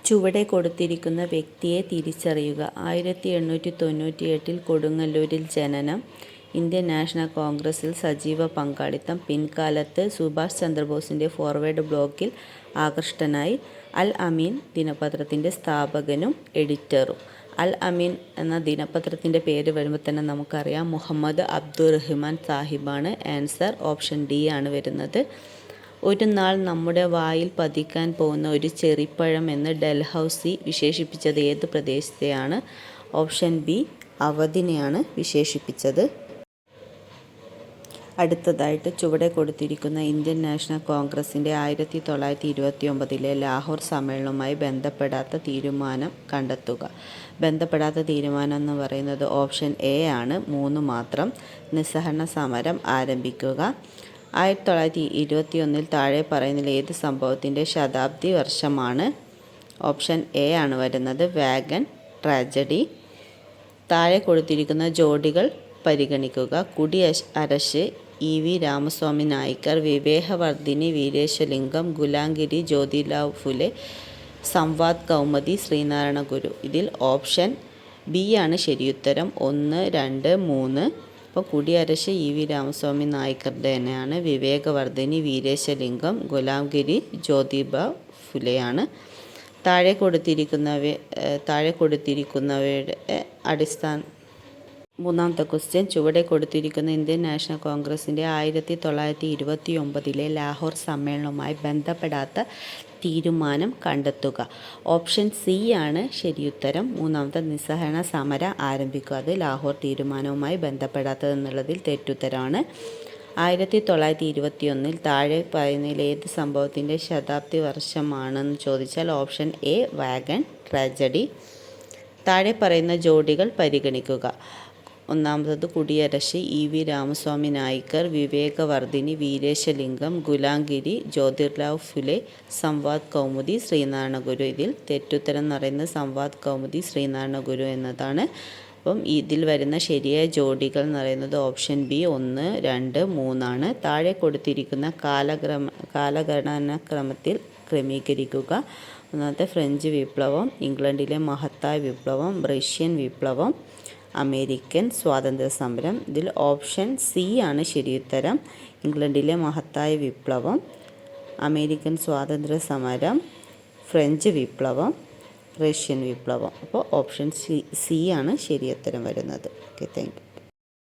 ചുവടെ കൊടുത്തിരിക്കുന്ന വ്യക്തിയെ തിരിച്ചറിയുക. 1898 കൊടുങ്ങല്ലൂരിൽ ജനനം. ഇന്ത്യൻ നാഷണൽ കോൺഗ്രസിൽ സജീവ പങ്കാളിത്തം. പിൻകാലത്ത് സുഭാഷ് ചന്ദ്രബോസിൻ്റെ ഫോർവേഡ് ബ്ലോക്കിൽ ആകൃഷ്ടനായി. അൽ അമീൻ ദിനപത്രത്തിൻ്റെ സ്ഥാപകനും എഡിറ്ററും. അൽ അമീൻ എന്ന ദിനപത്രത്തിൻ്റെ പേര് വരുമ്പോൾ തന്നെ നമുക്കറിയാം മുഹമ്മദ് അബ്ദുറഹ്മാൻ സാഹിബാണ്. ആൻസർ ഓപ്ഷൻ ഡി ആണ് വരുന്നത്. ഒരു നാൾ നമ്മുടെ വായിൽ പതിക്കാൻ പോകുന്ന ഒരു ചെറിപ്പഴം എന്ന് ഡൽഹൗസി വിശേഷിപ്പിച്ചത് ഏത് പ്രദേശത്തെയാണ്? ഓപ്ഷൻ ബി അവധിനെയാണ് വിശേഷിപ്പിച്ചത്. അടുത്തതായിട്ട് ചുവടെ കൊടുത്തിരിക്കുന്ന ഇന്ത്യൻ നാഷണൽ കോൺഗ്രസിൻ്റെ 1929 ലാഹോർ സമ്മേളനവുമായി ബന്ധപ്പെടാത്ത തീരുമാനം കണ്ടെത്തുക. ബന്ധപ്പെടാത്ത തീരുമാനം എന്ന് പറയുന്നത് ഓപ്ഷൻ എ ആണ്, 3 മാത്രം. നിസ്സഹരണ സമരം ആരംഭിക്കുക. 1921 താഴെ പറയുന്നതിൽ ഏത് സംഭവത്തിൻ്റെ ശതാബ്ദി വർഷമാണ്? ഓപ്ഷൻ എ ആണ് വരുന്നത്, വാഗൺ ട്രാജഡി. താഴെ കൊടുത്തിരിക്കുന്ന ജോഡികൾ പരിഗണിക്കുക. കുടി അരശ് ഇ.വി. രാമസ്വാമി നായ്ക്കർ, വിവേകവർധിനി വീരേശലിംഗം, ഗുലാംഗിരി ജ്യോതിറാവ് ഫുലെ, സംവാദ് കൗമുദി ശ്രീനാരായണ ഗുരു. ഇതിൽ ഓപ്ഷൻ ബി ആണ് ശരിയുത്തരം. 1, 2, 3. അപ്പോൾ കുടിയരശ് ഇ.വി. രാമസ്വാമി നായ്ക്കറുടെ തന്നെയാണ്. വിവേകവർധിനി വീരേശലിംഗം, ഗുലാംഗിരി ജ്യോതിറാവ് ഫുലെയാണ്. താഴെ കൊടുത്തിരിക്കുന്നവയുടെ അടിസ്ഥാന മൂന്നാമത്തെ ക്വസ്റ്റ്യൻ. ചുവടെ കൊടുത്തിരിക്കുന്ന ഇന്ത്യൻ നാഷണൽ കോൺഗ്രസിൻ്റെ 1929 ലാഹോർ സമ്മേളനവുമായി ബന്ധപ്പെടാത്ത തീരുമാനം കണ്ടെത്തുക. ഓപ്ഷൻ സി ആണ് ശരിയുത്തരം. മൂന്നാമത്തെ നിസ്സഹരണ സമരം ആരംഭിക്കുക. അത് ലാഹോർ തീരുമാനവുമായി ബന്ധപ്പെടാത്തതെന്നുള്ളതിൽ തെറ്റുത്തരമാണ്. 1921 താഴെ പറയുന്നതിൽ ഏത് സംഭവത്തിൻ്റെ ശതാബ്ദി വർഷമാണെന്ന് ചോദിച്ചാൽ ഓപ്ഷൻ എ വാഗൺ ട്രാജഡി. താഴെ പറയുന്ന ജോഡികൾ പരിഗണിക്കുക. ഒന്നാമത്തത് കുടിയരശ് ഇ.വി. രാമസ്വാമി നായ്ക്കർ, വിവേകവർധിനി വീരേശലിംഗം, ഗുലാംഗിരി ജ്യോതിറാവ് ഫുലെ, സംവാദ് കൗമുദി ശ്രീനാരായണ ഗുരു. ഇതിൽ തെറ്റുത്തരം എന്ന് പറയുന്നത് സംവാദ് കൗമുദി ശ്രീനാരായണ ഗുരു എന്നതാണ്. അപ്പം ഇതിൽ വരുന്ന ശരിയായ ജോഡികൾ എന്ന് ഓപ്ഷൻ ബി 1, 2, 3 ആണ്. താഴെ കൊടുത്തിരിക്കുന്ന കാലഗണനക്രമത്തിൽ ക്രമീകരിക്കുക. ഒന്നാമത്തെ ഫ്രഞ്ച് വിപ്ലവം, ഇംഗ്ലണ്ടിലെ മഹത്തായ വിപ്ലവം, റഷ്യൻ വിപ്ലവം, അമേരിക്കൻ സ്വാതന്ത്ര്യ സമരം. ഇതിൽ ഓപ്ഷൻ സി ആണ് ശരിയുത്തരം. ഇംഗ്ലണ്ടിലെ മഹത്തായ വിപ്ലവം, അമേരിക്കൻ സ്വാതന്ത്ര്യ സമരം, ഫ്രഞ്ച് വിപ്ലവം, റഷ്യൻ വിപ്ലവം. അപ്പോൾ ഓപ്ഷൻ സി ആണ് ശരിയുത്തരം വരുന്നത്. Okay, thank you.